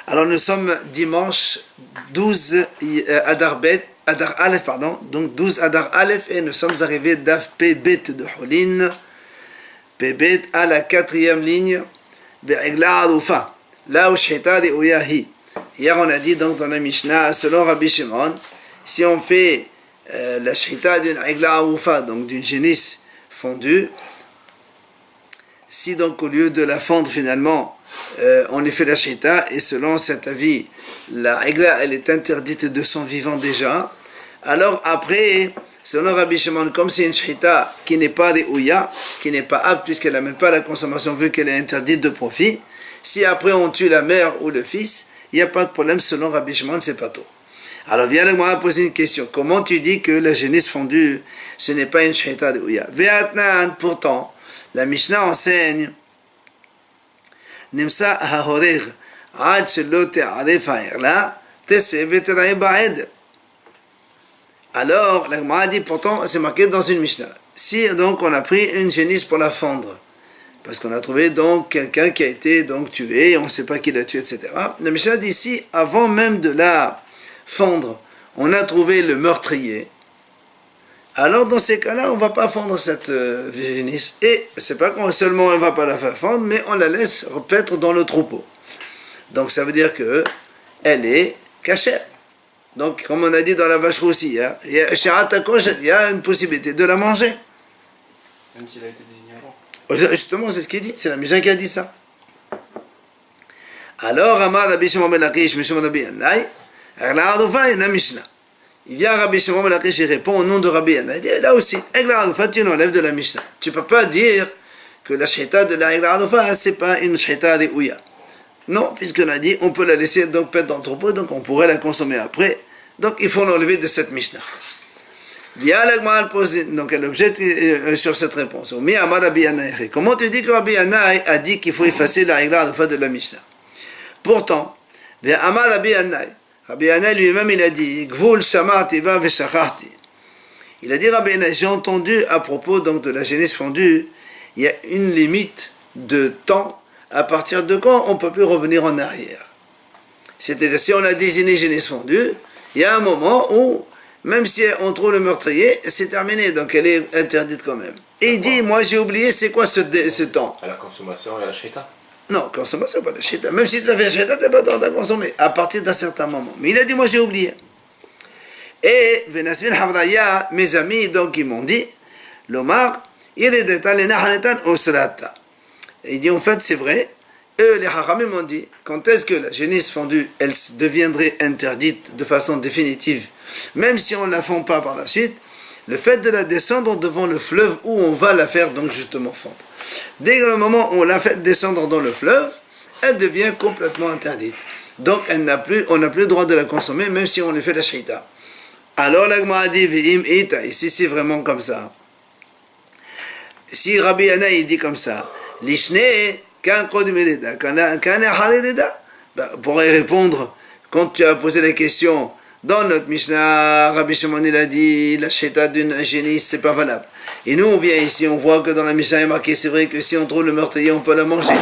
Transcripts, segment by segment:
Alors nous sommes dimanche 12 Adar Aleph, donc 12 Adar Aleph, et nous sommes arrivés d'Af Pebet de Hulin, Pebet à la 4e ligne, Be'egla Arufa, là où Shhita de Ouyahi. Hier on a dit donc dans la Mishnah, selon Rabbi Shimon, si on fait la Shhita d'une Egla Arufa, donc d'une génisse fondue, si donc au lieu de la fendre finalement, on y fait la shita, et selon cet avis, la Egla elle est interdite de son vivant déjà, alors après, selon Rabbi Shimon, comme c'est une shita qui n'est pas Ouya, qui n'est pas apte puisqu'elle n'amène pas à la consommation vu qu'elle est interdite de profit, si après on tue la mère ou le fils, il n'y a pas de problème, selon Rabbi Shimon, c'est pas tout. Alors viens moi poser une question, comment tu dis que la génisse fondue, ce n'est pas une shita de Ouya? Ve'atnan, pourtant, la Mishnah enseigne Nimsa hahorer ad shelo te'aref ha'erla teseh ve'terae ba'ed. Alors, la Gemara dit pourtant, c'est marqué dans une Mishnah. Si donc on a pris une génisse pour la fendre, parce qu'on a trouvé donc quelqu'un qui a été donc tué, on ne sait pas qui l'a tué, etc. La Mishnah dit si avant même de la fendre, on a trouvé le meurtrier, alors dans ces cas-là, on ne va pas fendre cette génisse. Et c'est pas qu'on seulement on ne va pas la faire fendre, mais on la laisse paître dans le troupeau. Donc ça veut dire que elle est cachère. Donc comme on a dit dans la vache aussi, hein, il y a une possibilité de la manger. Même s'il a été désigné avant. Justement, c'est ce qu'il dit, c'est la Mishnah qui a dit ça. Alors, Amar Rabbi Shimon ben Lakish, Mishum Rabbi Yanai, Erla Arufa ina Mishnah. Il vient Rabbi Shimon ben Lakish, il répond au nom de Rabbi Yanai. Il dit là aussi, Egla Arufa, tu l'enlèves de la Mishnah. Tu ne peux pas dire que la shhita de la Egla Arufa, ce n'est pas une shhita de Ouya. Non, puisqu'on a dit, on peut la laisser donc paître dans le troupeau, donc on pourrait la consommer après. Donc il faut l'enlever de cette Mishnah. Via l'Agma pose donc elle objecte sur cette réponse. Comment tu dis que Rabbi Yanai a dit qu'il faut effacer la Egla Arufa de la Mishnah? Pourtant, via Amar Rabbi Yanai, Rabbi Yanai lui-même il a dit Gvul shamarti va veshacharti. Il a dit Rabbi Yanai, j'ai entendu à propos donc de la génisse fondue, il y a une limite de temps à partir de quand on ne peut plus revenir en arrière. C'est-à-dire si on a désigné génisse fondue, il y a un moment où même si on trouve le meurtrier, c'est terminé, donc elle est interdite quand même. Et il dit, moi j'ai oublié, c'est quoi ce temps? À la consommation et à la shhita. Non, consommation, pas la shhita. Même si tu as fait la shhita, tu n'as pas le temps de consommer, à partir d'un certain moment. Mais il a dit, moi j'ai oublié. Et, Venasvin Havraya, mes amis, donc ils m'ont dit, l'Omar, il est détalé nahanetan osrata. Il dit, en fait, c'est vrai, eux, les Haramim m'ont dit, quand est-ce que la génisse fondue, elle deviendrait interdite de façon définitive, même si on ne la fond pas par la suite, le fait de la descendre devant le fleuve où on va la faire donc justement fondre. Dès le moment où on la fait descendre dans le fleuve, elle devient complètement interdite. Donc on n'a plus le droit de la consommer, même si on lui fait la shhita. Alors l'Agma a dit, V'im ita, ici c'est vraiment comme ça. Si Rabbi Yanai dit comme ça, l'ishne, pourrait répondre, quand tu as posé la question, dans notre Mishnah, Rabbi Shimon il a dit, la shhita d'une génisse, c'est pas valable. Et nous, on vient ici, on voit que dans la Mishnah, il est marqué, c'est vrai que si on trouve le meurtrier, on peut la manger.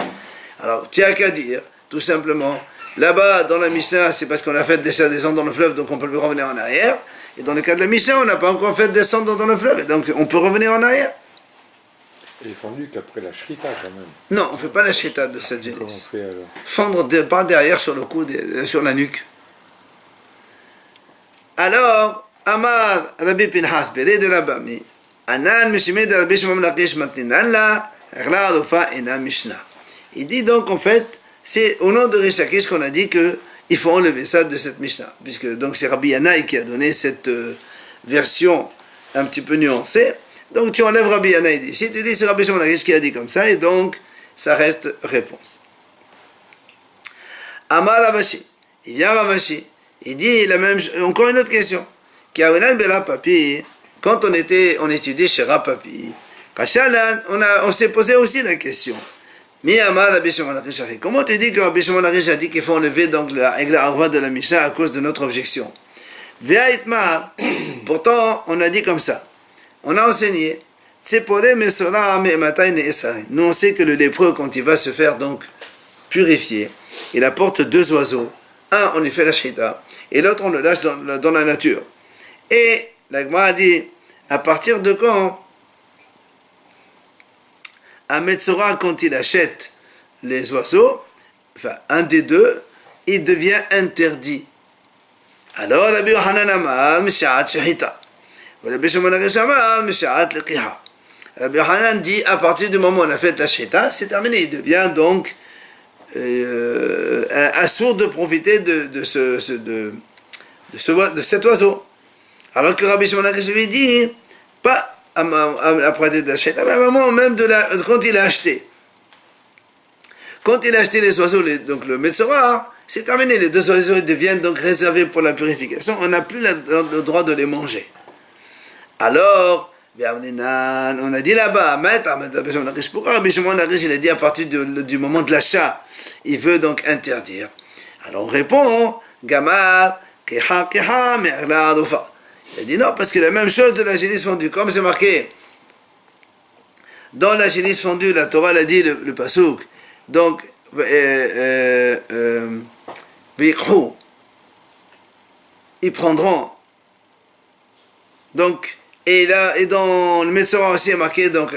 Alors, tu n'as qu'à dire, tout simplement, là-bas, dans la Mishnah, c'est parce qu'on a fait déjà descendre dans le fleuve, donc on peut plus revenir en arrière. Et dans le cas de la Mishnah, on n'a pas encore fait descendre dans le fleuve, et donc on peut revenir en arrière. Il est fondu qu'après la shrita quand même. Non, on ne fait pas la shhita de cette génisse. Comment on fait alors? Fendre par derrière sur le cou, sur la nuque. Alors, Amar Rabbi Pinhas Bere de Rabami, Anan Mishime de Rabbi Shimon Lakish Matninan la Egla Arufa ina Mishnah. Il dit donc en fait, c'est au nom de Rish Lakish qu'on a dit que il faut enlever ça de cette Mishnah, puisque donc c'est Rabbi Yanai qui a donné cette version un petit peu nuancée. Donc tu enlèves Rabbi Yanai d'ici, tu dis c'est Rabbi Shimon Lakish qui a dit comme ça, et donc ça reste réponse. Amar Ravashi, il vient Ravashi, il dit la même, encore une autre question. Quand on étudiait chez Rapapi, on s'est posé aussi la question. Comment tu dis que Rabbi Shimon Lakish a dit qu'il faut enlever donc la Egla Arufa de la Mishnah à cause de notre objection? Pourtant, on a dit comme ça. On a enseigné. Nous, on sait que le lépreux, quand il va se faire donc purifier, il apporte 2 oiseaux. Un, on lui fait la shrita, et l'autre, on le lâche dans la nature. Et la Gemara dit, à partir de quand un Metzora, quand il achète les oiseaux, enfin un des deux, il devient interdit. Alors, Rabbi Yochanan amar mishat shechita. Rabbi Shimon HaGesh amar mishat lekiha. Rabbi Yochanan dit, à partir du moment où on a fait la shechita, c'est terminé. Il devient donc assourd de profiter de cet oiseau. Alors que Rabbi Shimon HaGesh lui dit, pas après de la shechita, mais à un moment même quand il a acheté. Quand il a acheté les oiseaux, donc le Metzora, c'est terminé. Les 2 oiseaux deviennent donc réservés pour la purification. On n'a plus le droit de les manger. Alors, on a dit là-bas, pourquoi Rabbi Shimon HaGesh, il a dit à partir du moment de l'achat, il veut donc interdire. Alors on répond, Gamar, Keha, Keha, Me'erla Arufa. Il a dit non, parce que la même chose de la génisse fondue, comme c'est marqué dans la génisse fondue, la Torah l'a dit, le pasouk, donc, ils prendront. Donc, et dans le Metzora aussi est marqué, donc,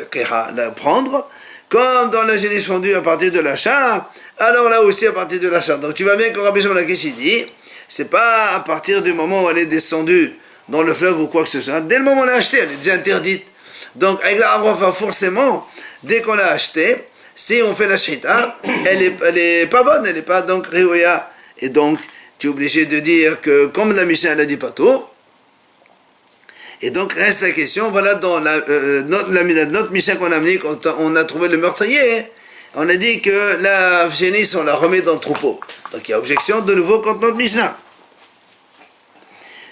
prendre, comme dans la génisse fondue à partir de l'achat, alors là aussi à partir de l'achat. Donc, tu vois bien que Rabbi Shimon HaGesh dit, c'est pas à partir du moment où elle est descendue dans le fleuve ou quoi que ce soit. Dès le moment où on l'a acheté, elle est déjà interdite. Donc, avec la Arofa, forcément, dès qu'on l'a acheté, si on fait la shechita, elle est pas bonne, elle n'est pas donc réouya. Et donc, tu es obligé de dire que, comme la Mishnah elle a dit pas tout, et donc reste la question, voilà, dans notre Mishnah qu'on a amené, quand on a trouvé le meurtrier, on a dit que la génisse, on la remet dans le troupeau. Donc il y a objection de nouveau contre notre Mishnah.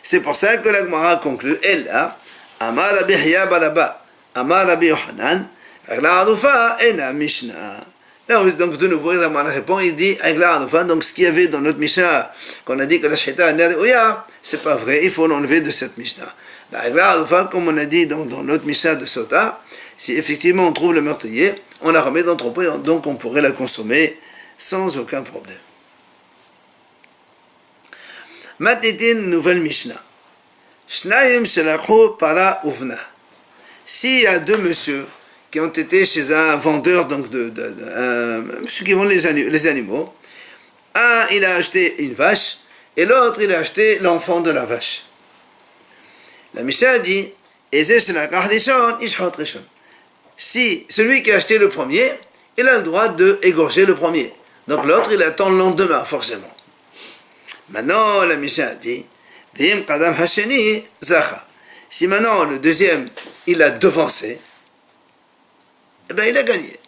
C'est pour ça que la Gemara conclut, elle a, Amar Rabbi Hiya Baraba, Amar Rabbi Yochanan, la Harufa et la Mishnah. Là, donc de nouveau, la Gemara répond, il dit, avec la Harufa, donc ce qu'il y avait dans notre Mishnah, qu'on a dit que la Shechita est Ouya, c'est pas vrai, il faut l'enlever de cette Mishnah. La Harufa, comme on a dit dans notre Mishnah de Sota, si effectivement on trouve le meurtrier, on la remet dans le troupeau, donc on pourrait la consommer sans aucun problème. Matitin, nouvelle Mishnah. Shnaim shelakhu para uvna. S'il y a 2 messieurs qui ont été chez un vendeur, donc un monsieur qui vend les animaux, un il a acheté une vache et l'autre il a acheté l'enfant de la vache. La Mishnah dit, si celui qui a acheté le premier, il a le droit d'égorger le premier. Donc l'autre il attend le lendemain, forcément. Maintenant, la Mishnah dit, si maintenant le deuxième, il a devancé, eh bien il a gagné.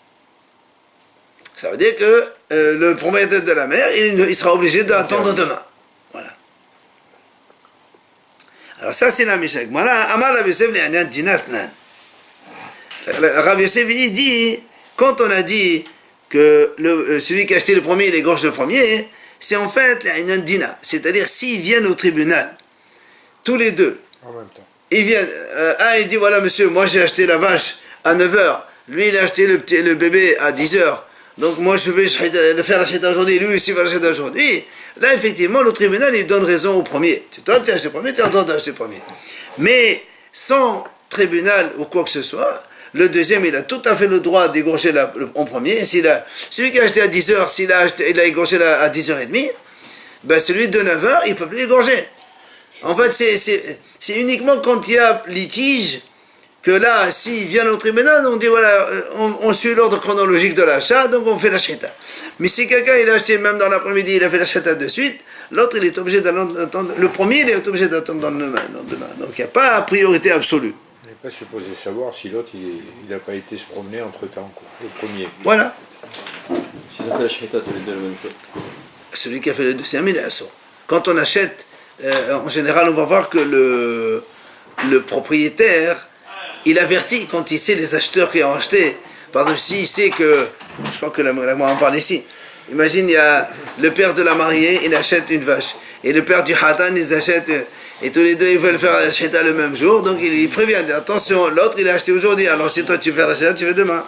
Ça veut dire que le propriétaire de la mer, il sera obligé d'attendre demain. Voilà. Alors ça c'est la Mishnah. Rav Yosef il dit, quand on a dit que celui qui a acheté le premier, il égorge le premier, c'est en fait la dina. C'est-à-dire s'ils viennent au tribunal, tous les deux, En même temps. ils viennent, un il dit, voilà monsieur, moi j'ai acheté la vache à 9h, lui il a acheté le bébé à 10h, donc moi je vais le faire acheter aujourd'hui, lui aussi va l'acheter aujourd'hui. Là effectivement le tribunal il donne raison au premier. Toi tu as acheté le premier, tu as le droit d'acheter le premier. Mais sans tribunal ou quoi que ce soit, le deuxième il a tout à fait le droit d'égorger en premier. Celui qui a acheté à 10h, s'il a égorgé à 10h30, ben celui de 9h il ne peut plus égorger. En fait c'est uniquement quand il y a litige que là, s'il vient au tribunal, on dit voilà, on suit l'ordre chronologique de l'achat, donc on fait la shechita. Mais si quelqu'un il a acheté même dans l'après-midi, il a fait la shechita de suite, l'autre il est obligé d'attendre, le premier il est obligé d'attendre dans le lendemain. Donc il n'y a pas priorité absolue. On n'est pas supposé savoir si l'autre il n'a pas été se promener entre temps, quoi, le premier. Voilà. S'ils ont fait la shechita tous les deux la même chose. Celui qui a fait le deuxième, il est assaut. Quand on achète, en général, on va voir que le propriétaire, il avertit quand il sait les acheteurs qui ont acheté. Par exemple, s'il sait que, je crois que la moi en parle ici. Imagine, il y a le père de la mariée, il achète une vache. Et le père du hatan, ils achètent, et tous les deux, ils veulent faire la shechita le même jour. Donc, il prévient, dit, attention, l'autre, il a acheté aujourd'hui. Alors, si toi, tu fais la shechita, tu fais demain.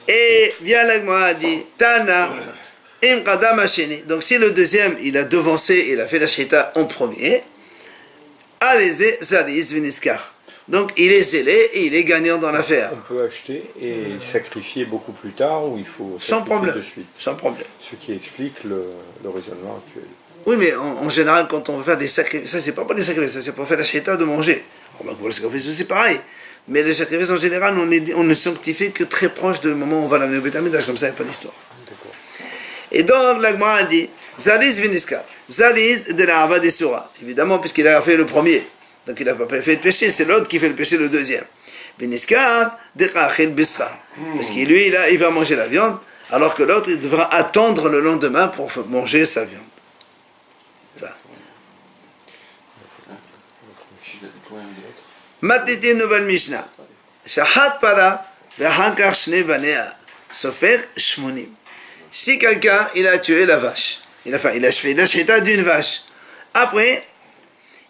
Et vient la Gemara dit, Tana, im qadam hasheni. Donc si le deuxième, il a devancé, il a fait la shechita en premier, aleze zadiz viniskar. Donc il est zélé et il est gagnant dans l'affaire. On peut acheter et sacrifier beaucoup plus tard ou il faut Sans sacrifier problème. de suite. Sans problème. Ce qui explique le raisonnement actuel. Oui, mais en général, quand on veut faire des sacrifices, ça c'est pas pour des sacrifices, ça c'est pour faire la shechita de manger. Pour le sacrifice, c'est pareil. Mais les sacrifices en général, on ne sanctifie que très proche du moment où on va l'amener au Beth Amikdash, comme ça il n'y a pas d'histoire. D'accord. Et donc, la Gemara a dit, Zadiz viniska, Zadiz de la Hava des Surah. Évidemment, puisqu'il a fait le premier. Donc il n'a pas fait le péché, c'est l'autre qui fait le péché le deuxième. Viniska de Kachil Bisra. Parce que lui, là, il va manger la viande, alors que l'autre, il devra attendre le lendemain pour manger sa viande. Enfin. Matiti nouvelle Mishnah. Shahat para, v'hankar shne vanea, sofer shmonim. Si quelqu'un, il a tué la vache, il a fait la shechita d'une vache, après,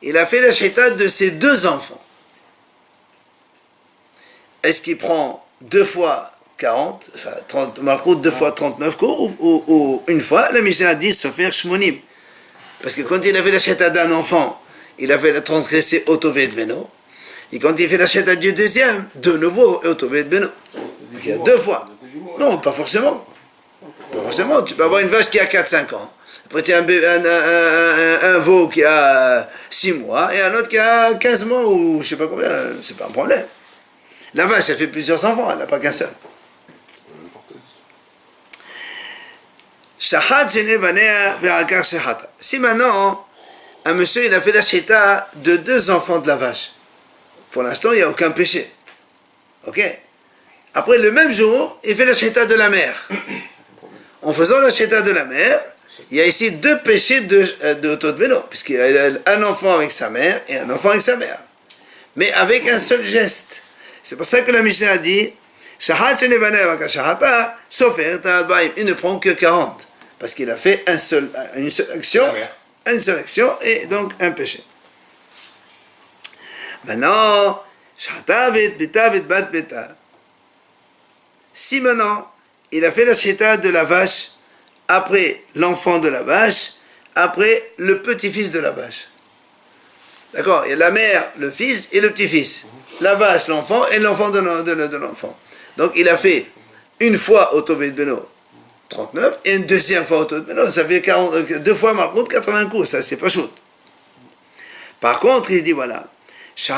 il a fait la shechita de ses deux enfants. Est-ce qu'il prend 2 fois 40, enfin 30, Malkout 2 fois 39 coups, ou une fois, la Mishnah a dit sofer shmonim. Parce que quand il a fait la shechita d'un enfant, il a fait la transgresser Otovet Beno. Et quand il fait la shechita du deuxième, de nouveau Otovet Beno. Il y a 2 fois. Non, pas forcément. Pas forcément. Tu peux avoir une vache qui a 4-5 ans. Après, tu as un veau qui a 6 mois et un autre qui a 15 mois ou je sais pas combien. C'est pas un problème. La vache, elle fait plusieurs enfants, elle n'a pas qu'un seul. Si maintenant, un monsieur il a fait la shechita de 2 enfants de la vache, pour l'instant il n'y a aucun péché. Ok? Après le même jour, il fait la shechita de la mère. En faisant la shechita de la mère, il y a ici 2 péchés de Tot Beno, puisqu'il y a un enfant avec sa mère et un enfant avec sa mère. Mais avec un seul geste. C'est pour ça que la Mishnah a dit il ne prend que 40. Parce qu'il a fait une seule action et donc un péché. Maintenant, si maintenant il a fait la shechita de la vache après l'enfant de la vache, après le petit-fils de la vache. D'accord? Il y a la mère, le fils et le petit-fils. La vache, l'enfant et l'enfant de l'enfant. Donc il a fait une fois Otovet Beno 39 et une deuxième fois Otovet Beno, ça fait 2 fois Malkout 80 coups, ça c'est pas chaud. Par contre, il dit voilà. Si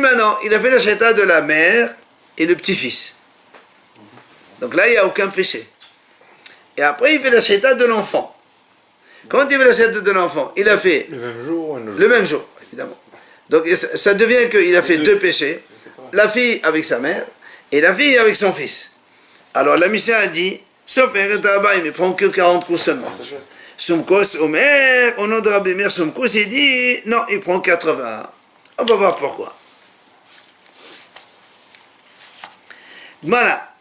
maintenant il a fait la shechita de la mère et le petit-fils. Donc là il n'y a aucun péché. Et après il fait la shechita de l'enfant. Quand il fait la shechita de l'enfant, il a fait le même jour, évidemment. Donc ça devient qu'il a fait 2 péchés. La fille avec sa mère et la fille avec son fils. Alors la Mishnah a dit, sauf un il ne prend que 40 coups seulement. Sumkos Omer, au nom de Rabbi Meir, Sumkos, il dit, non, il prend 80. On va voir pourquoi. Voilà.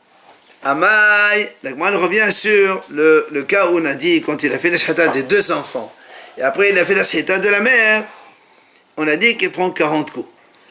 Amai, la Gemara revient sur le cas où on a dit, quand il a fait la shechita des 2 enfants, et après il a fait la shechita de la mère, on a dit qu'il prend 40 coups.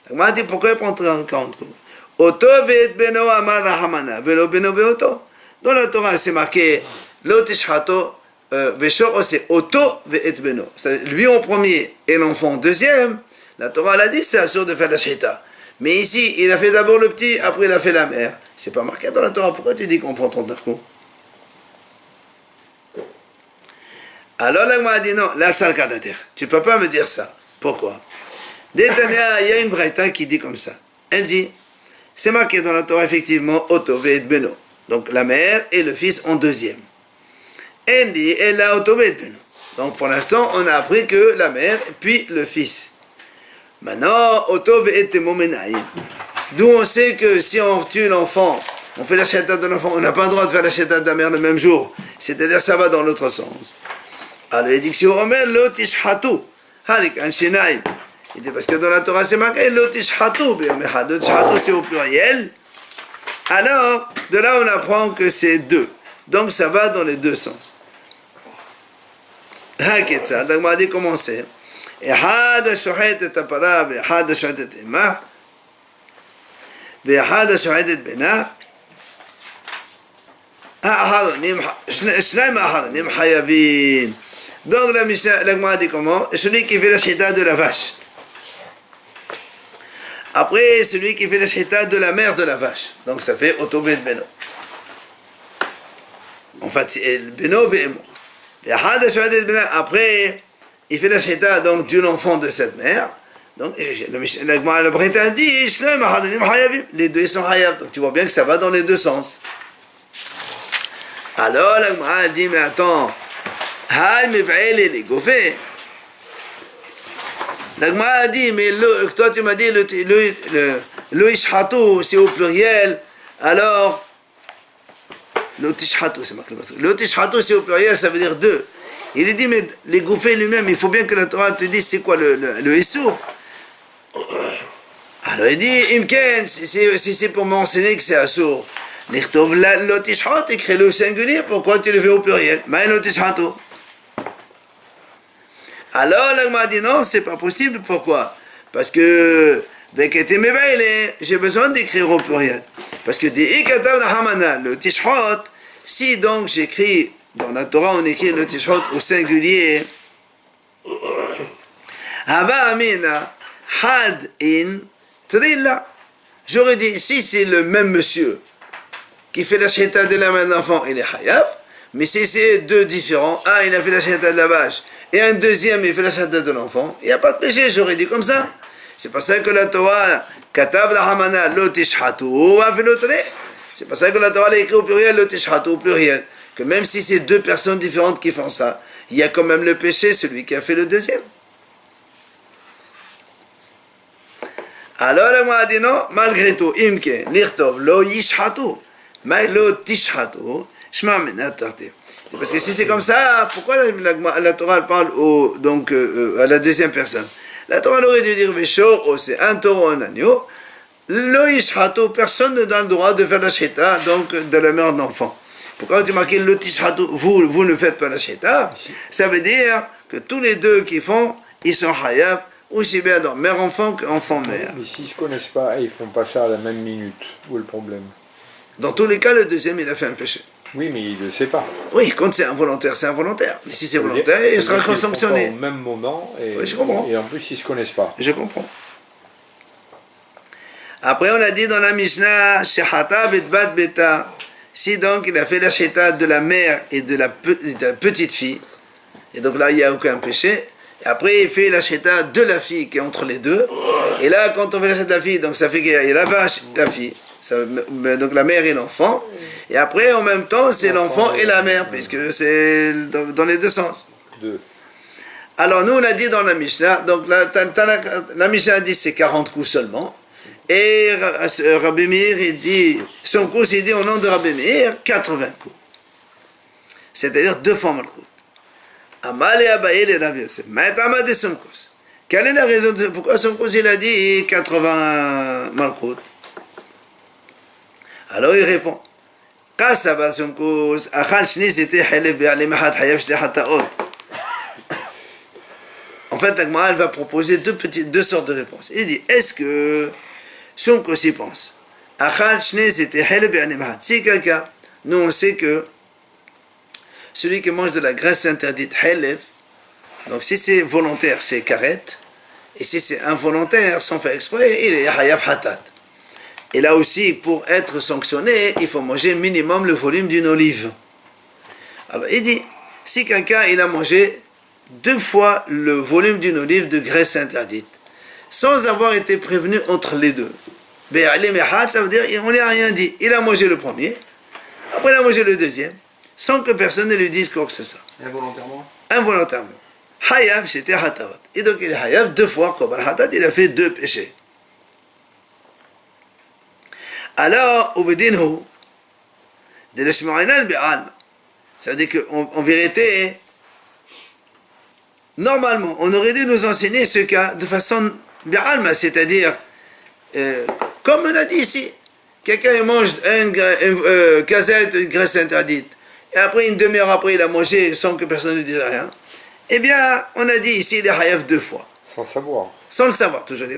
La Gemara dit, pourquoi il prend 40 coups? Oto ve'et beno amar hamana, velo beno ve'oto. Dans la Torah, c'est marqué, lo tishchato, ve'shor, c'est oto ve'et beno. Lui en premier et l'enfant en deuxième, la Torah l'a dit, c'est assuré de faire la shechita. Mais ici, il a fait d'abord le petit, après il a fait la mère. C'est pas marqué dans la Torah. Pourquoi tu dis qu'on prend 39 coups? Alors la Gemara dit non, là c'est le cas d'inter. Tu peux pas me dire ça. Pourquoi? Détania, il y a une braïta qui dit comme ça. Elle dit, c'est marqué dans la Torah effectivement, Otovet Beno. Donc la mère et le fils en deuxième. Elle dit, elle a Otovet Beno. Donc pour l'instant, on a appris que la mère puis le fils. Maintenant, Otovet Momenaï. D'où on sait que si on tue l'enfant, on fait la shechita de l'enfant, on n'a pas le droit de faire la shechita de la mère le même jour. C'est-à-dire ça va dans l'autre sens. Alors il dit que si on remet lo tishhatu, harik an shinaim. Il dit parce que dans la Torah c'est marqué lo tishhatu, lo tishhatu c'est au pluriel. Alors, de là on apprend que c'est 2. Donc ça va dans les 2 sens. Haketsa, donc on va dire comment c'est. אחד השוחט את הפרה ואחד השוחט את אמה ואחד השוחט את בנה, שניים האחרונים חייבים. Donc la Gemara dit comment? Celui qui fait la shita de la vache. Après, celui qui fait la shita de la mère de la vache. Donc ça fait Oto et Beno. En fait, c'est Beno et Emo. Après, il fait la shita donc de l'enfant de cette mère. Donc la Gemara le dit les deux sont hayav. Donc tu vois bien que ça va dans les deux sens. Alors la Gemara dit mais attends, la Gemara dit mais toi tu m'as dit le ishatu c'est au pluriel, alors le tishatu c'est marqué, le tishatu c'est au pluriel, ça veut dire deux. Il dit mais les gouffés lui-même, il faut bien que la Torah te dise c'est quoi le issour. Alors il dit imken, si c'est pour m'enseigner que c'est assour, l'irtov le tishatu écrit le singulier, pourquoi tu le fais au pluriel? Mais le tishatu. Alors la Gemara dit non, c'est pas possible. Pourquoi? Parce que j'ai besoin d'écrire au pluriel. Parce que le tishhot, si donc j'écris dans la Torah, on écrit le tishhot au singulier. Hava amina had in trilla. J'aurais dit si c'est le même monsieur qui fait la shita de la main de l'enfant, il est hayav. Mais si c'est deux différents, un il a fait la shita de la vache et un deuxième il fait la shita de l'enfant, il n'y a pas de péché, j'aurais dit comme ça. C'est pas ça que la Torah katav la hamana lo tishhatu wa velotre. C'est pas ça que la Torah a écrit au pluriel lo tishhatu au pluriel. Que même si c'est deux personnes différentes qui font ça, il y a quand même le péché, celui qui a fait le deuxième. Alors la Gemara dit non, malgré tout, imke lirtov lo yishhatu, mais lo tishhatu. Parce que si c'est comme ça, pourquoi la Torah parle à la deuxième personne? La Torah aurait dû dire c'est un taureau, un agneau. Le ishatu, personne ne donne le droit de faire la shita, donc de la mère d'enfant. Pourquoi tu marques le tishatu, vous ne faites pas la shita? Ça veut dire que tous les deux qui font, ils sont hayav, aussi bien dans mère-enfant qu'enfant-mère. Mais s'ils ne se connaissent pas et ils ne font pas ça à la même minute, où est le problème? Dans tous les cas, le deuxième, il a fait un péché. Oui, mais il ne le sait pas. Oui, quand c'est involontaire, c'est involontaire. Mais si c'est volontaire, il sera sanctionné. Au même moment, et, oui, je comprends. Et en plus, ils ne se connaissent pas. Je comprends. Après, on a dit dans la Mishnah, Shehata vetbat beta. Si donc il a fait la shita de la mère et de la petite fille, et donc là, il n'y a aucun péché. Et après, il fait la shita de la fille qui est entre les deux. Et là, quand on fait la shita de la fille, donc ça fait qu'il y a la vache et la fille. Donc la mère et l'enfant, et après en même temps c'est l'enfant et la mère, puisque c'est dans les deux sens. Alors nous on a dit dans la Mishnah, donc la Mishnah dit c'est 40 coups seulement, et Rabbi Meir il dit, son coup il dit au nom de Rabbi Meir 80 coups, c'est-à-dire 2 fois Malkout. Amal et Abaye les Rav Yosef, Maïtama de son coup. Quelle est la raison pourquoi son coup il a dit 80 Malkout? Alors il répond, en fait, la elle va proposer deux sortes de réponses. Il dit, est-ce que son aussi pense, si quelqu'un, nous on sait que celui qui mange de la graisse interdite, donc si c'est volontaire, c'est karet, et si c'est involontaire, sans faire exprès, il est hayav hatat. Et là aussi, pour être sanctionné, il faut manger minimum le volume d'une olive. Alors il dit, si quelqu'un il a mangé 2 fois le volume d'une olive de graisse interdite, sans avoir été prévenu entre les deux, ça veut dire on n'a rien dit. Il a mangé le premier, après il a mangé le deuxième, sans que personne ne lui dise quoi que ce soit. Involontairement? Involontairement. Hayav, c'était hatavat. Et donc il est hayav 2 fois, comme al-hatat, il a fait 2 péchés. Alors, ça veut dire qu'en vérité, normalement, on aurait dû nous enseigner ce cas de façon bi'alma, c'est-à-dire, comme on a dit ici, quelqu'un mange une gazette, une graisse interdite, et après, une demi-heure après, il a mangé sans que personne ne dise rien, Eh bien, on a dit ici, il est hayav 2 fois. Sans savoir. Sans le savoir, toujours dit.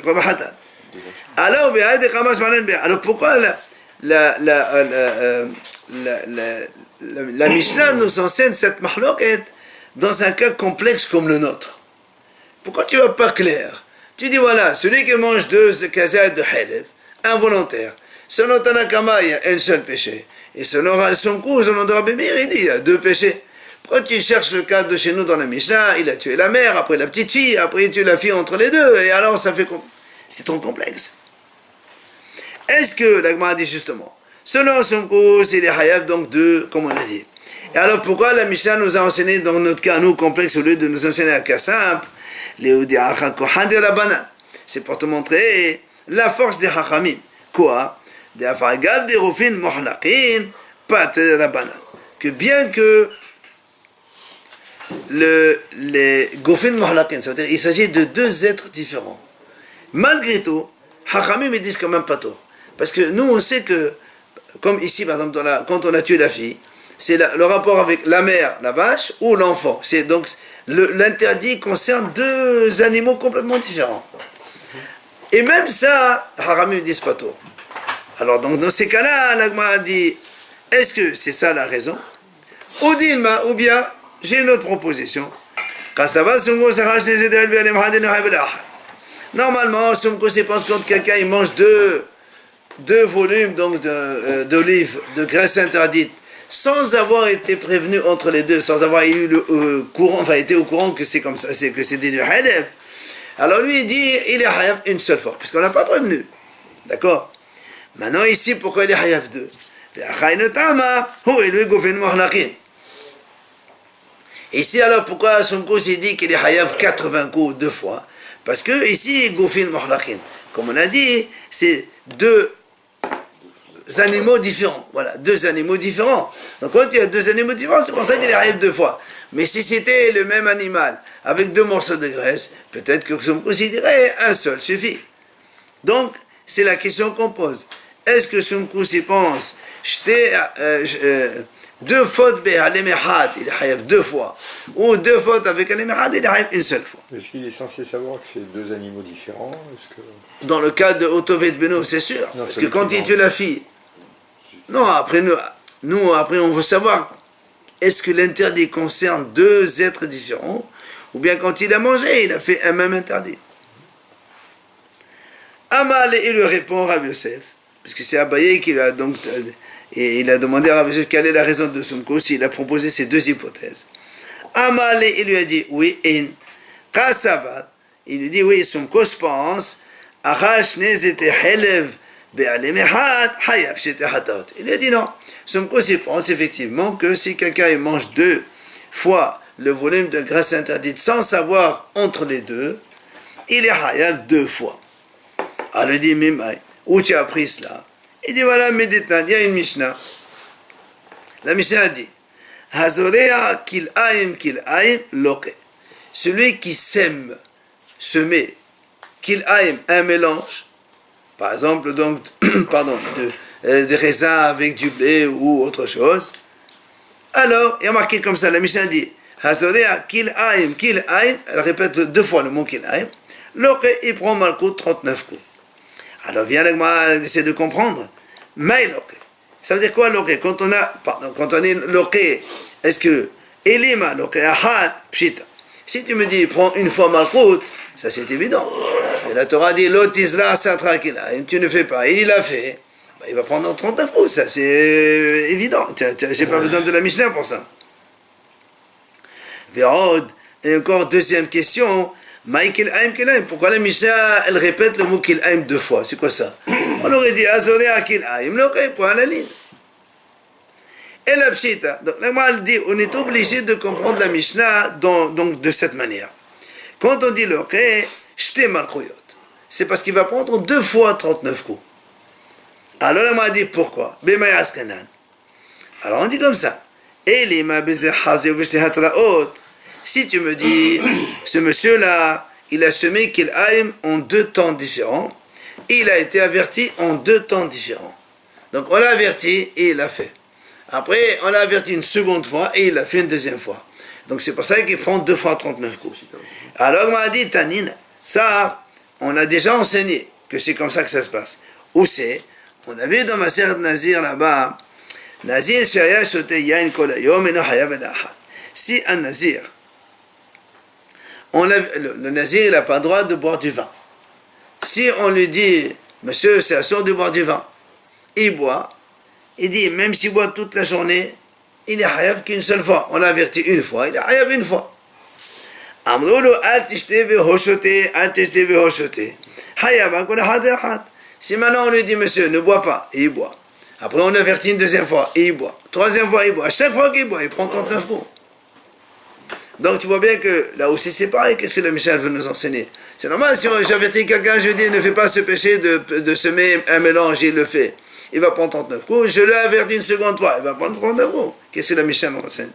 Alors, pourquoi la Mishnah nous enseigne cette mahloket dans un cas complexe comme le nôtre? Pourquoi tu ne vas pas clair? Tu dis voilà, celui qui mange 2 kazayat de halef, involontaire, selon Tanakama, il y a un seul péché. Et selon son coup, selon Rabbi Meir, il dit il y a 2 péchés. Pourquoi tu cherches le cas de chez nous dans la Mishnah? Il a tué la mère, après la petite fille, après il tue la fille entre les deux, et alors ça fait... C'est trop complexe. Est-ce que, la Gemara dit justement, selon son coup, c'est les hayav, donc 2, comme on a dit. Et alors pourquoi la Mishnah nous a enseigné dans notre cas, nous, complexe, au lieu de nous enseigner un cas simple? C'est pour te montrer la force des hachamim. Quoi? Que bien que les gofin mohlaqin, ça veut dire il s'agit de 2 êtres différents, malgré tout, hachamim ils disent quand même pas tort. Parce que nous on sait que, comme ici par exemple, quand on a tué la fille, c'est le rapport avec la mère, la vache, ou l'enfant. C'est donc l'interdit concerne 2 animaux complètement différents. Et même ça, Haramim ne disent pas tort. Alors donc dans ces cas-là, l'Agma dit, est-ce que c'est ça la raison? Ou bien, j'ai une autre proposition. Normalement, Sumko pense quand quelqu'un il mange 2 volumes donc d'olives, de graisse interdite, sans avoir été prévenu entre les deux, sans avoir eu le courant, enfin été au courant que c'est comme ça, que c'était du halef. Alors lui il dit, il est hayaf une seule fois, puisqu'on n'a pas prévenu. D'accord? Maintenant ici, pourquoi il est hayaf 2? Ici alors, pourquoi son cause il dit qu'il est hayaf 80 coups 2 fois? Parce que ici, gofin mohlaqin, comme on a dit, c'est 2 animaux différents. Voilà, 2 animaux différents. Donc quand il y a 2 animaux différents, c'est pour ça qu'il arrive 2 fois. Mais si c'était le même animal, avec 2 morceaux de graisse, peut-être que son considérait un seul suffit. Donc, c'est la question qu'on pose. Est-ce que son il pense, 2 fautes be'alemehad, il est 2 fois, ou 2 fautes avec alemehad, il est une seule fois? Est-ce qu'il est censé savoir que c'est 2 animaux différents? Dans le cas de Otovet Beno, c'est sûr. Non, parce que quand il tue la fille, non, après nous, après on veut savoir, est-ce que l'interdit concerne 2 êtres différents, ou bien quand il a mangé, il a fait un même interdit? Amal, il lui répond Rav Yosef, parce que c'est Abaye qui a donc... Et il a demandé à Rav Yosef quelle est la raison de son cause, il a proposé ces 2 hypothèses. Amal, il lui a dit, oui, Kasava, il lui dit, oui, son cause pense, Arash nezete helev be'alemehad, hayab shete hatat. Il lui a dit non. Son cause, il pense effectivement que si quelqu'un il mange 2 fois le volume de graisse interdite sans savoir entre les 2, il est hayab 2 fois. Alors il dit, Mimai, où tu as appris cela? Il dit voilà, Meditnan, il y a une Mishnah. La Mishnah a dit Hazorea kil'aim loke. Celui qui sème, semer, kil'aim, un mélange, par exemple, donc, des raisins avec du blé ou autre chose. Alors, il y a marqué comme ça, la Mishnah dit Hazorea kil'aim, elle répète 2 fois le mot kil'aim, loke, il prend malkout 39 coups. Alors viens avec moi essayer de comprendre. Mais loke. Ça veut dire quoi loke? Quand on est loke, est-ce que elima loke ahat pshita? Si tu me dis prends une fois malkout, ça c'est évident. Et la Torah dit l'otizla satrakina. Tu ne fais pas. Et il l'a fait. Il va prendre 39 coups. Ça c'est évident. J'ai pas besoin de la Mishnah pour ça. Vérod. Et encore deuxième question. Pourquoi la Mishnah, elle répète le mot kil'aim 2 fois? C'est quoi ça? On aurait dit Azorea kil'aim, ok, point à la ligne. Et la pshita, donc la Gemara dit, on est obligé de comprendre la Mishnah donc de cette manière. Quand on dit l'ok, shte malkouyot, c'est parce qu'il va prendre 2 fois 39 coups. Alors la Gemara dit pourquoi? Bemay askanan. Alors on dit comme ça. Elima beze haze vishte hatraot. Si tu me dis, ce monsieur-là, il a semé kil'aim en 2 temps différents, et il a été averti en 2 temps différents. Donc on l'a averti et il l'a fait. Après, on l'a averti une seconde fois et il l'a fait une deuxième fois. Donc c'est pour ça qu'il prend 2 fois 39 coups. Alors on m'a dit, Tanine, ça, on a déjà enseigné que c'est comme ça que ça se passe. Où c'est? On a vu dans ma sœur Nazir là-bas, Nazir Shaya Shote Yain Kolayom Eno Hayav El Ahad. Si un Nazir, le Nazir, il n'a pas le droit de boire du vin. Si on lui dit, monsieur, c'est assuré de boire du vin, il boit, il dit, même s'il boit toute la journée, il est hayav qu'une seule fois. On l'a averti une fois, il est hayav une fois. Amroulou al tishte vehoshote, al tishte vehoshote. Hayav ankol ahad ahad. Si maintenant on lui dit, monsieur, ne bois pas, et il boit. Après on avertit une deuxième fois, et il boit. Troisième fois, il boit. À chaque fois qu'il boit, il prend 39 coups. Donc tu vois bien que là aussi c'est pareil. Qu'est-ce que le Michel veut nous enseigner? C'est normal, si j'avertis quelqu'un, je dis ne fais pas ce péché de semer un mélange, il le fait. Il va prendre 39 coups. Je l'ai averti une seconde fois, il va prendre 39 coups. Qu'est-ce que le Michel nous enseigne?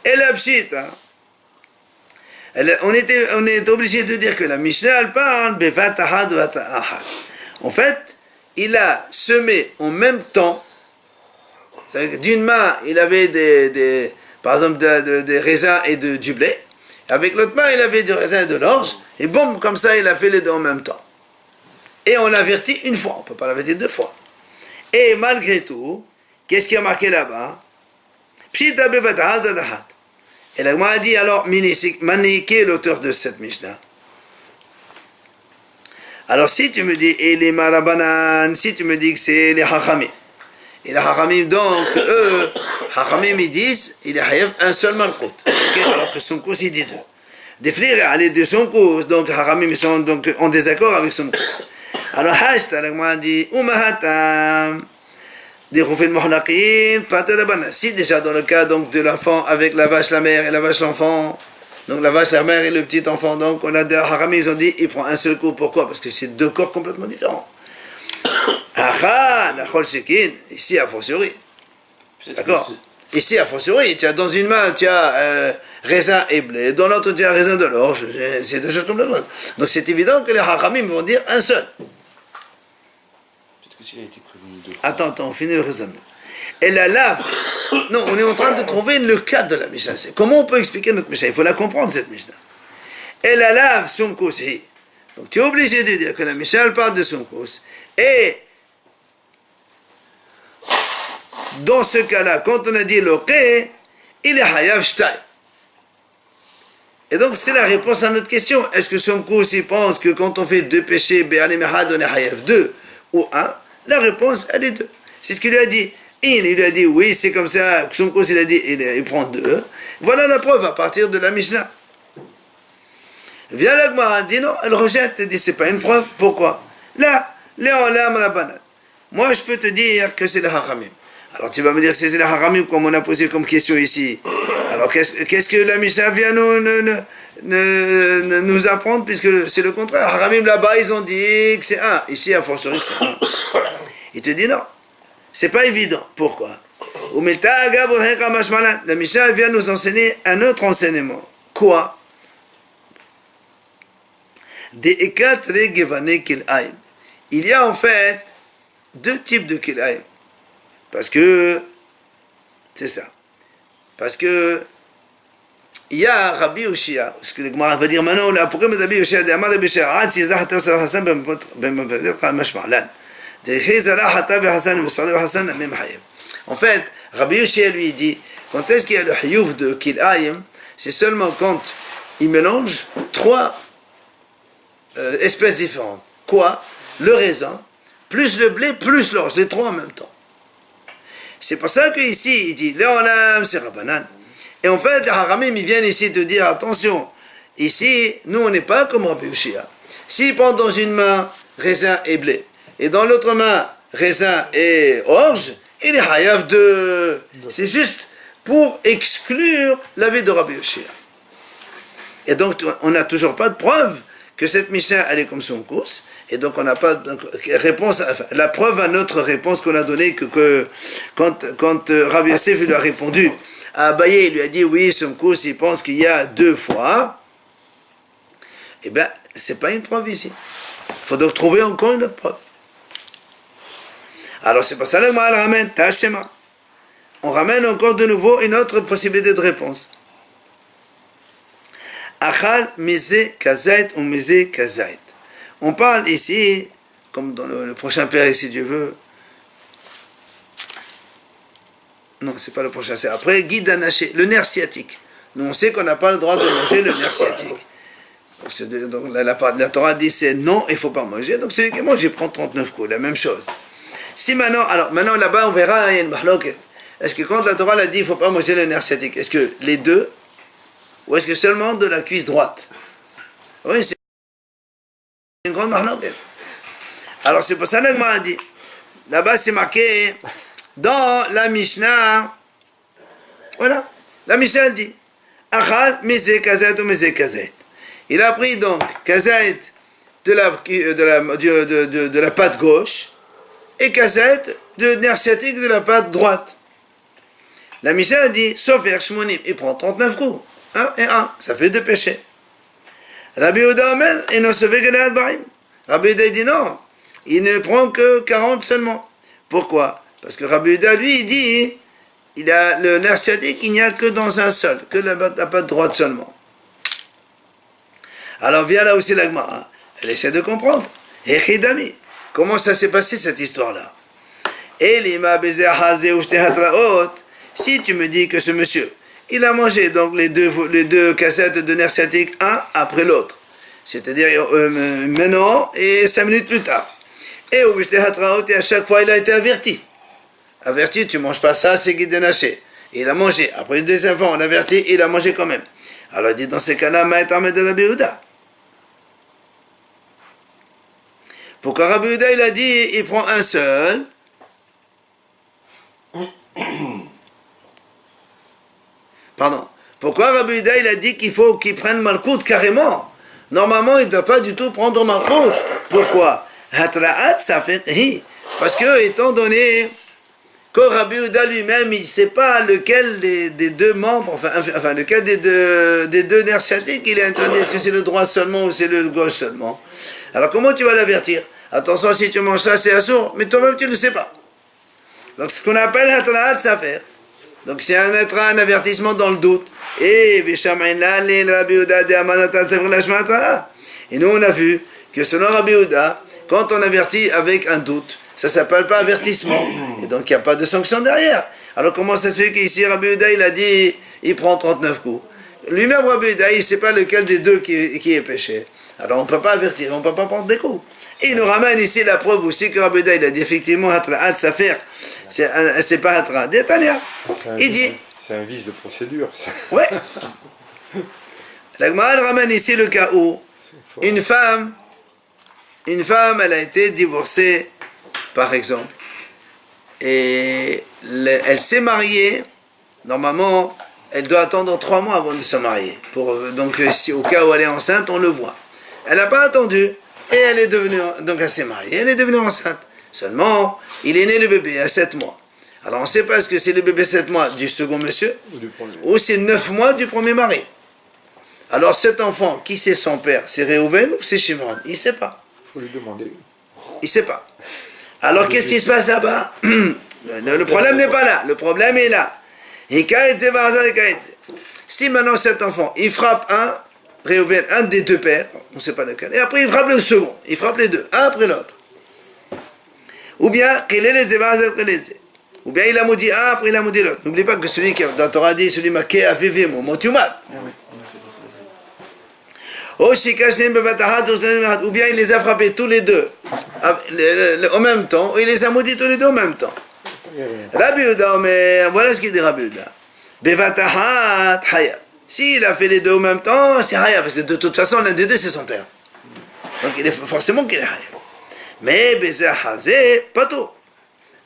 Et la pchit, hein, on est obligé de dire que la Mishnah elle parle en fait, il a semé en même temps. D'une main, il avait par exemple des raisins et du blé. Avec l'autre main, il avait du raisin et de l'orge. Et boum, comme ça, il a fait les deux en même temps. Et on l'avertit une fois, on ne peut pas l'avertir 2 fois. Et malgré tout, qu'est-ce qui a marqué là-bas? Et la Gemara a dit alors, Mani, qui est l'auteur de cette Mishnah? Alors si tu me dis, et les Marabanan, si tu me dis que c'est les Hachamim, et les Hachamim, donc, eux, Hachamim, ils disent, il est hayav un seul malkout. Alors que son cause, il dit 2. Des frères, aller de son cause, donc Hachamim, ils sont donc en désaccord avec son cause. Alors, Hashta, la Gemara dit, Umahatam, des Roufin Mohlaqin, Patalabana. Si déjà dans le cas donc de l'enfant avec la vache la mère et la vache l'enfant, donc la vache la mère et le petit enfant, donc on a des Hachamim, ils ont dit, il prend un seul coup. Pourquoi? Parce que c'est 2 corps complètement différents. Aha, Nachol Shekin, ici à fortiori. D'accord? Ici à fortiori, tu as dans une main, tu as raisin et blé, dans l'autre, tu as raisin de l'orge. C'est 2 choses complètement. Donc c'est évident que les Hachamim vont dire un seul. Peut-être que s'il a été prévenu 2 fois. Attends, on finit le raisonnement. Et la lave. Non, on est en train de trouver le cas de la Mishnah. Comment on peut expliquer notre Mishnah? Il faut la comprendre, cette Mishnah. Et la lave, son cause. Donc tu es obligé de dire que la Mishnah parle de son cause. Et dans ce cas-là, quand on a dit l'oké, il est hayav shtay. Et donc c'est la réponse à notre question. Est-ce que son cause, il pense que quand on fait 2 péchés, be'alim ehad, on est hayav 2 ou 1? La réponse, elle est 2. C'est ce qu'il lui a dit. Il lui a dit oui, c'est comme ça. Son cause, il a dit, il prend 2. Voilà la preuve à partir de la Mishnah. Vient la Gemara, elle dit non, elle rejette, elle dit c'est pas une preuve. Pourquoi? Là, Léolam Rabbanan. Moi, je peux te dire que c'est le Hachamim. Alors tu vas me dire que c'est le Hachamim comme on a posé comme question ici. Alors qu'est-ce que la Mishnah vient nous apprendre, puisque c'est le contraire. Hachamim là-bas, ils ont dit que c'est 1. Ici, à fortiori, que c'est 1. Il te dit non. C'est pas évident. Pourquoi? La Mishnah vient nous enseigner un autre enseignement. Quoi? Il y a en fait 2 types de kilayim. Parce que, c'est ça. Parce que, il y a Rabbi Yoshia, ce que le Gemara va dire maintenant, là, pourquoi Rabbi Yoshia dit, Rabbi Yoshia, en fait, Rabbi Yoshia lui dit, quand est-ce qu'il y a le hiyuv de kilayim, c'est seulement quand il mélange 3 espèces différentes. Quoi? Le raisin, plus le blé, plus l'orge, les 3 en même temps. C'est pour ça qu'ici, il dit, Léolam, c'est Rabbanan. Et en fait, les Haramim, ils viennent ici te dire, attention, ici, nous, on n'est pas comme Rabbi Yoshia. S'il prend dans une main raisin et blé, et dans l'autre main raisin et orge, il est hayav de... C'est juste pour exclure l'avis de Rabbi Yoshia. Et donc, on n'a toujours pas de preuve que cette Mishnah, elle est comme son course. Et donc on n'a pas de réponse, la preuve à notre réponse qu'on a donnée, que quand Rabbi Yosef lui a répondu à Abaye, il lui a dit oui, son course, il pense qu'il y a 2 fois, eh bien, c'est pas une preuve ici. Il faut donc trouver encore une autre preuve. Alors c'est pour ça que le ramène Tashema. On ramène encore de nouveau une autre possibilité de réponse. Achal Meze Kazait ou Meze Kazait. On parle ici, comme dans le prochain père, si Dieu veut. Non, c'est pas le prochain, c'est après, guide anaché, le nerf sciatique. Nous, on sait qu'on n'a pas le droit de manger le nerf sciatique. Donc la Torah dit c'est non, il ne faut pas manger. Donc celui qui mange, il prend 39 coups, la même chose. Si maintenant, alors maintenant là-bas, on verra, il y a une mahloket. Est-ce que quand la Torah l'a dit, il ne faut pas manger le nerf sciatique, est-ce que les deux, ou est-ce que seulement de la cuisse droite? Oui, c'est une grande mahloket. Alors c'est pour ça que l'Agma a dit. Là-bas, c'est marqué dans la Mishnah. Voilà, la Mishnah dit Achal, Meze Kazait ou Meze Kazait. Il a pris donc Kazait de la patte gauche et Kazait de nerf sciatique de la patte droite. La Mishnah dit Sofer Shmonim, il prend 39 coups. 1 et 1, ça fait 2 péchés. Rabbi Yehuda Omer, et non sauvé que les Adbarim. Rabbi Yehuda dit non, il ne prend que 40 seulement. Pourquoi? Parce que Rabbi Yehuda, lui, il dit il a le nerf sciatique, il n'y a que dans un seul, que la patte droite seulement. Alors vient là aussi l'Agma, elle essaie de comprendre. Echidami, comment ça s'est passé cette histoire-là? Si tu me dis que ce monsieur, il a mangé donc les deux cassettes de nerf sciatique, un après l'autre, c'est-à-dire maintenant et 5 minutes plus tard. Et à chaque fois il a été averti. Averti, tu ne manges pas ça, c'est guide de naché. Il a mangé. Après le deuxième fois, on l'a averti, il a mangé quand même. Alors il dit dans ces cas-là, Maïtamed de la Yehuda. Pourquoi Rabbi Yehuda, il a dit, il prend un seul. Pardon. Pourquoi Rabbi Yehuda, il a dit qu'il faut qu'il prenne Malkout carrément? Normalement, il ne doit pas du tout prendre Malkout. Pourquoi? Parce que, étant donné que Rabbi Yehuda lui-même, il ne sait pas lequel des deux membres, enfin lequel des deux nerfs sciatiques il est interdit, est-ce que c'est le droit seulement ou c'est le gauche seulement? Alors comment tu vas l'avertir? Attention, si tu manges ça, c'est assourd, mais toi-même tu ne le sais pas. Donc ce qu'on appelle Hatraat Safer. Donc c'est un avertissement dans le doute. Et nous on a vu que selon Rabbi Yehuda, quand on avertit avec un doute, ça ne s'appelle pas avertissement. Et donc il n'y a pas de sanction derrière. Alors comment ça se fait qu'ici Rabbi Yehuda il a dit il prend 39 coups? Lui-même Rabbi Yehuda il ne sait pas lequel des deux qui est péché. Alors on ne peut pas avertir, on ne peut pas prendre des coups. Et il nous ramène ici la preuve aussi que Rabbi Yehuda il a dit effectivement Hatraat Safer, c'est pas Hatraat Détania. Il dit c'est un vice de procédure, ça. Ouais. La Gemara ramène ici le cas où une femme elle a été divorcée par exemple et elle s'est mariée. Normalement elle doit attendre 3 mois avant de se marier donc si, au cas où elle est enceinte on le voit. Elle n'a pas attendu et elle est devenue, donc elle s'est mariée, elle est devenue enceinte. Seulement, il est né le bébé à 7 mois. Alors on ne sait pas est-ce que c'est le bébé 7 mois du second monsieur ou c'est 9 mois du premier mari. Alors cet enfant, qui c'est son père? C'est Réhouven ou c'est Shimon? Il ne sait pas. Il faut lui demander. Il ne sait pas. Alors qu'est-ce qui se passe là-bas? Le problème n'est pas là, le problème est là. Si maintenant cet enfant, il frappe Réhouven, un des deux pères, on ne sait pas lequel, et après il frappe le second, il frappe les deux, un après l'autre. Ou bien, ou bien il a maudit un, après il a maudit l'autre. N'oublie pas que celui qui, dans la Torah dit, celui marqué à vivre, motumat. Ou bien il les a frappés tous les deux en même temps, ou il les a maudits tous les deux en même temps. Rabbi Yehuda, mais voilà ce qu'il dit Rabbi Yehuda. Bevatahat hayat. S'il a fait les deux en même temps, c'est hayat, parce que de toute façon, l'un des deux, c'est son père. Donc il est forcément qu'il est hayat. Mais Bezahazé, pas tout.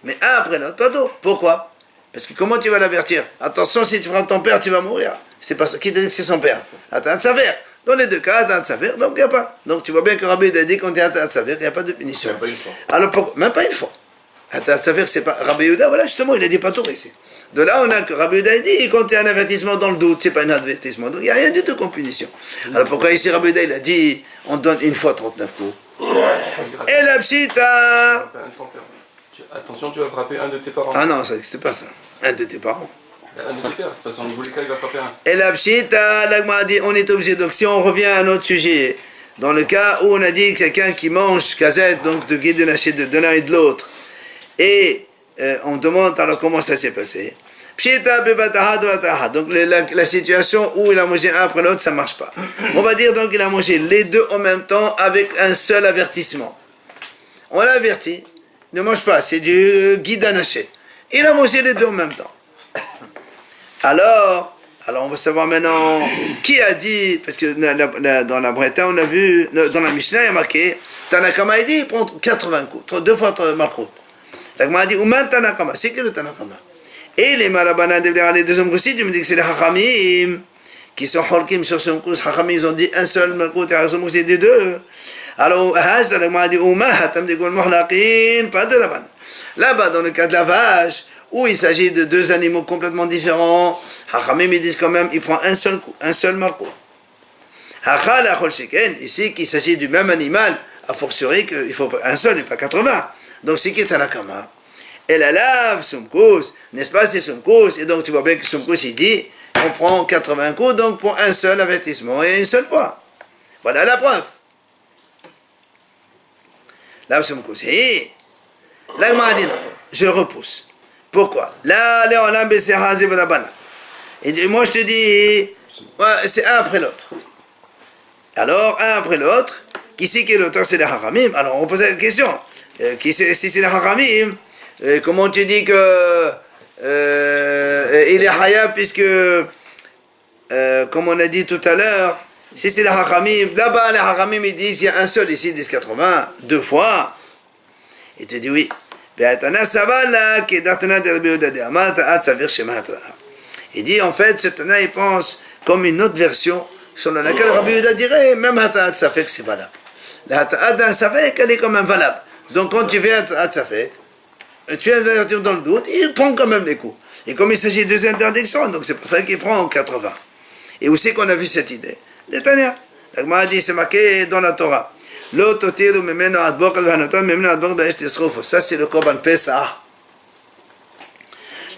Mais un après l'autre, pas tout. Pourquoi? Parce que comment tu vas l'avertir? Attention, si tu frappes ton père, tu vas mourir. C'est pas qui te dit que c'est son père? Attends, ça fait. Dans les deux cas, attends, ça fait. Donc il n'y a pas. Donc tu vois bien que Rabbi a dit qu'on dit attends, ça fait, il n'y a pas de punition. Même pas une fois. Alors pourquoi? Même pas une fois. Attends, ça fait, c'est pas. Rabbi Yehuda, voilà, justement, il a dit pas tout ici. De là, on a que Rabbi Yehuda dit quand il y a un avertissement dans le doute, c'est pas un avertissement. Donc il n'y a rien du tout comme punition. Alors pourquoi ici Rabbi Yehuda, il a dit on donne une fois 39 coups? Et la psita. Attention, tu vas frapper un de tes parents. Ah non, ça n'existe pas ça. Un de tes parents. Un des deux pères, de toute façon, vous les cas, il va frapper un. Et la pshita, l'agma dit, on est obligé. Donc si on revient à un autre sujet, dans le cas où on a dit quelqu'un qui mange kazette, donc de guide de l'un et de l'autre, et on demande alors comment ça s'est passé. Pshita bevataha dovataha. Donc la situation où il a mangé un après l'autre, ça ne marche pas. On va dire donc qu'il a mangé les deux en même temps avec un seul avertissement. On l'a averti, ne mange pas, c'est du guide anaché. Il a mangé les deux en même temps. Alors on veut savoir maintenant qui a dit, parce que dans la Breta, on a vu, dans la Mishnah, il y a marqué, Tanakama, il dit, il prend 80 coups, 2 fois Malchut. La Gemara a dit, Ouman Tanakama, c'est que le Tanakama. Et les Marabana, les deux hommes aussi, tu me dis que c'est les Hachamim, qui sont Holkim sur son coup, Hachamim, ils ont dit un seul Malchut, et Hachamim aussi des deux. Alors, la Gemara a dit, Ouman, Hatam de Gol Mohlaqin, pas de là-bas. Là-bas, dans le cas de la vache, où il s'agit de deux animaux complètement différents, Hachamim ils disent quand même, il prend un seul coup, un seul marco. Hachal achol sheken, ici qu'il s'agit du même animal, a fortiori qu'il faut un seul et pas 80. Donc c'est qui est Tanakama. Et la lave, Sumkous, n'est-ce pas, c'est Sumkous, et donc tu vois bien que Sumkous il dit, on prend 80 coups, donc pour un seul avertissement et une seule fois. Voilà la preuve. Lave Sumkous. Et là, il m'a dit non, je repousse. Pourquoi? Là, et moi je te dis, ouais, c'est un après l'autre. Alors, un après l'autre, qui c'est qui est l'auteur? C'est les Hachamim. Alors on pose la question, si c'est les Hachamim, comment tu dis que il est Hayab, puisque, comme on a dit tout à l'heure, si c'est les Hachamim, là-bas les Hachamim ils disent, il y a un seul, ici ils disent 80, 2 fois. Il te dit oui. Il dit en fait, ce Tana il pense comme une autre version sur laquelle Rabbi Yehuda dirait même Hata'at Safek c'est valable. La Hata'at d'un Safek elle est quand même valable. Donc quand tu fais Hata'at Safek, tu fais une dans le doute, il prend quand même les coups. Et comme il s'agit de deux interdictions, donc c'est pour ça qu'il prend en 80. Et où c'est qu'on a vu cette idée? De Tanya. La Gemara dit c'est marqué dans la Torah. Ça c'est le Korban Pesach.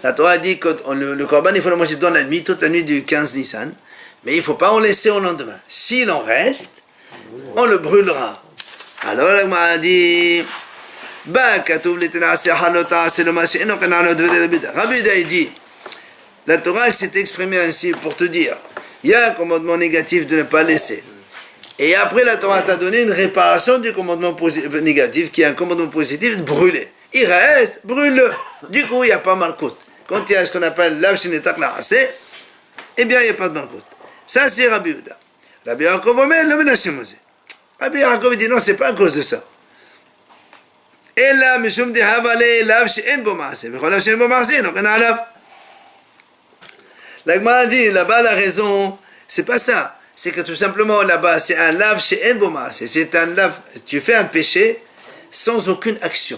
La Torah dit que le Korban il faut le manger dans la nuit, toute la nuit du 15 Nissan, mais il ne faut pas en laisser au lendemain. S'il en reste, on le brûlera. Alors la Gemara dit Rabbi Yehuda dit, la Torah elle s'est exprimée ainsi pour te dire, il y a un commandement négatif de ne pas laisser. Et après, la Torah t'a donné une réparation du commandement négatif, qui est un commandement positif, de brûler. Il reste, brûle-le. Du coup, il n'y a pas malkout. Quand il y a ce qu'on appelle l'avshinetak l'arasé, eh bien, il n'y a pas de malkout. Ça, c'est Rabbi Yehuda. Rabbi Yaakov Omer, le menachem osé. Rabbi Yaakov dit non, c'est pas à cause de ça. Et là, mishum de havale, l'avshin bo maasé. V'chol l'avshin bo maasé, donc on a alav. La Gemara dit, là-bas, la raison, c'est pas ça. C'est que tout simplement là-bas, c'est un lave chez Enboma. C'est un lave, tu fais un péché sans aucune action.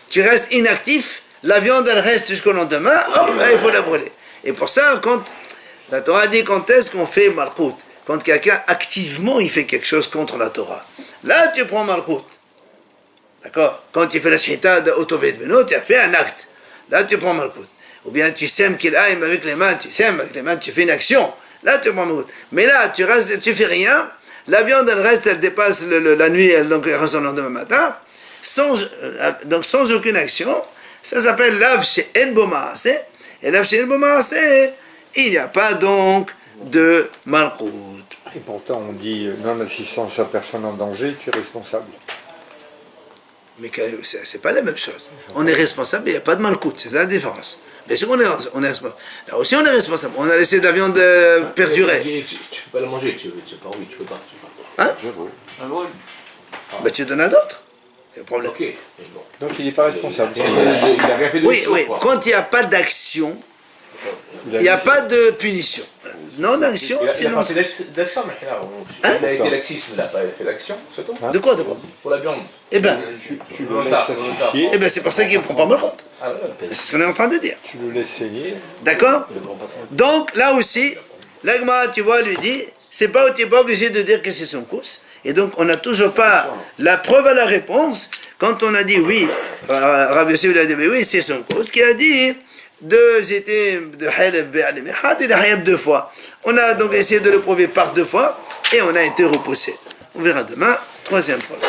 Tu restes inactif, la viande elle reste jusqu'au lendemain, hop, là, il faut la brûler. Et pour ça, quand la Torah dit quand est-ce qu'on fait Malchut, quand quelqu'un activement il fait quelque chose contre la Torah, là tu prends Malchut. D'accord? Quand tu fais la shita de Otoved Beno, tu as fait un acte. Là tu prends Malchut. Ou bien tu sèmes qu'il aime avec les mains, tu sèmes avec les mains, tu fais une action. Là, tu prends Malchut. Mais là, tu restes, tu fais rien. La viande, elle reste, elle dépasse la nuit, donc elle reste le lendemain matin, donc sans aucune action. Ça s'appelle lav chez Enboma. Et lav chez Enboma, il n'y a pas donc de Malchut. Et pourtant, on dit non-assistance à personne en danger, tu es responsable. Mais c'est pas la même chose. On est responsable, mais il n'y a pas de Malchut. C'est ça la différence. Bien sûr, on est responsable. Là aussi, on est responsable. On a laissé de la viande perdurer. Tu peux pas la manger, tu peux pas, oui, tu peux pas. Hein? Je brûle. Ben, tu donnes à d'autres. C'est le problème. Ok. Bon. Donc il n'est pas responsable. Il a rien fait de Oui, méchant, oui. quoi. Quand il n'y a pas d'action, il n'y a pas de punition. Voilà. Non-action, Il a sinon. pas fait d'action, mais là, il a été laxiste, mais il n'a pas fait l'action, c'est tout. De quoi? Pour la viande. Eh bien, Tu le laisses assifier, c'est pour ça qu'il ne prend pas Malchut. Ah, ouais. C'est ce qu'on est en train de dire. tu le laisses saigner. D'accord? Donc, là aussi, l'Agma, tu vois, lui dit, tu n'es pas obligé de dire que c'est son cause. Et donc, on n'a toujours pas la preuve à la réponse. Quand on a dit oui, Rabbi Yosef a dit oui, c'est son cause, qui a dit 2 items de haleb be'al mehad, il est hayab 2 fois. On a donc essayé de le prouver par 2 fois et on a été repoussé. On verra demain, 3e preuve.